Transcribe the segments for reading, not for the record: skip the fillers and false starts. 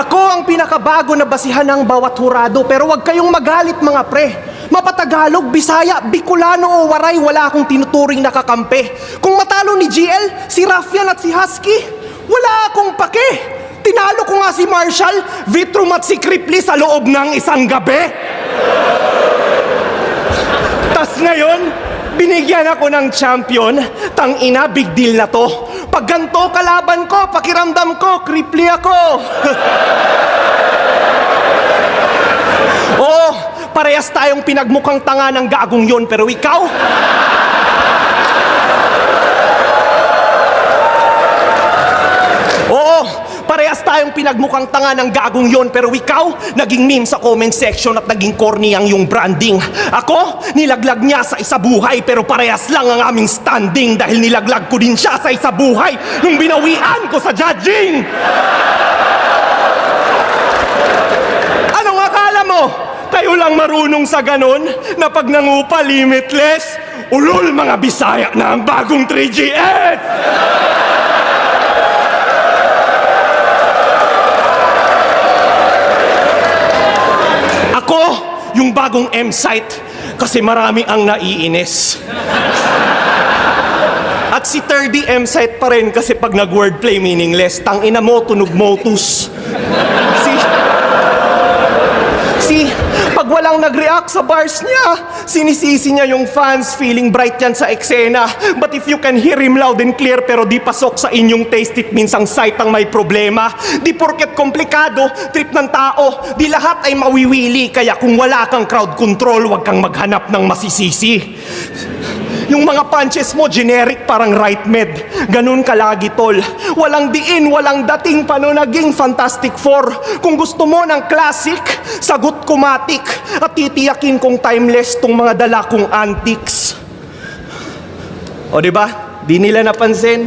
Ako ang pinakabago na basihan ng bawat hurado, pero wag kayong magalit mga pre. Mapatagalog, Bisaya, Bicolano o Waray, wala akong tinuturing na kakampi. Kung matalo ni GL, si Raffian at si Husky, wala akong pake. Tinalo ko nga si Marshall, Vitrum at si Cripply sa loob ng isang gabi. Tas ngayon, binigyan ako ng champion. Tangina, big deal na to. Pag ganito kalaban ko, pakiramdam ko, Cripply ako. Oo, parehas tayong pinagmukhang tanga ng gagong yon, pero ikaw? Oo, parehas tayong pinagmukhang tanga ng gagong yon, pero ikaw, naging meme sa comment section at naging corny ang yung branding. Ako, nilaglag niya sa isa buhay, pero parehas lang ang aming standing dahil nilaglag ko din siya sa isa buhay nung binawian ko sa judging. Anong akala mo? Kayo lang marunong sa ganon na pag nangupa limitless, ulol mga Bisaya na ang bagong 3GS! Ako, yung bagong M-site, kasi marami ang naiinis. At si 3D M-site pa rin kasi pag nag-wordplay meaningless, tangina mo, tunog motus. Pag walang nag-react sa bars niya, sinisisi niya yung fans, feeling bright yan sa eksena. But if you can hear him loud and clear pero di pasok sa inyong taste, it means ang site ang may problema. Di porket komplikado, trip ng tao, di lahat ay mawiwili. Kaya kung wala kang crowd control, wag kang maghanap ng masisisi. Yung mga punches mo, generic, parang right med. Ganun ka lagi, tol. Walang diin, walang dating, paano naging Fantastic Four? Kung gusto mo ng classic, sagot ko matik. At titiyakin kong timeless tong mga dala kong antics. O diba? Di nila napansin.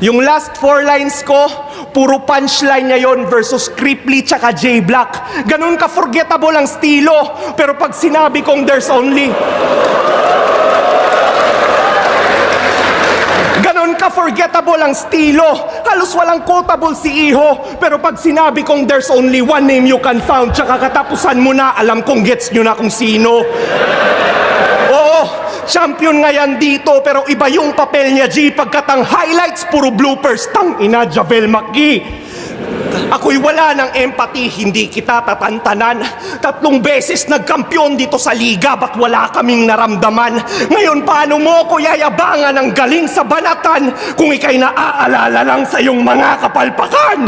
Yung last 4 lines ko, puro punchline niya yon versus Cripply tsaka J-Black. Ganun ka forgettable ang stilo. Pero pag sinabi kong there's only... Ganon ka-forgettable ang stilo. Halos walang quotable si Iho. Pero pag sinabi kong there's only one name you can found, tsaka katapusan mo na, alam kong gets nyo na kung sino. Oo, champion nga yan dito, pero iba yung papel niya, G. Pagkat ang highlights, puro bloopers. Tangina, Javel McGee. Ako'y wala ng empathy, hindi kita tatantanan. 3 beses nagkampiyon dito sa liga, ba't wala kaming naramdaman? Ngayon, paano mo ko yayabangan ang galing sa banatan kung ika'y naaalala lang sa iyong mga kapalpakan?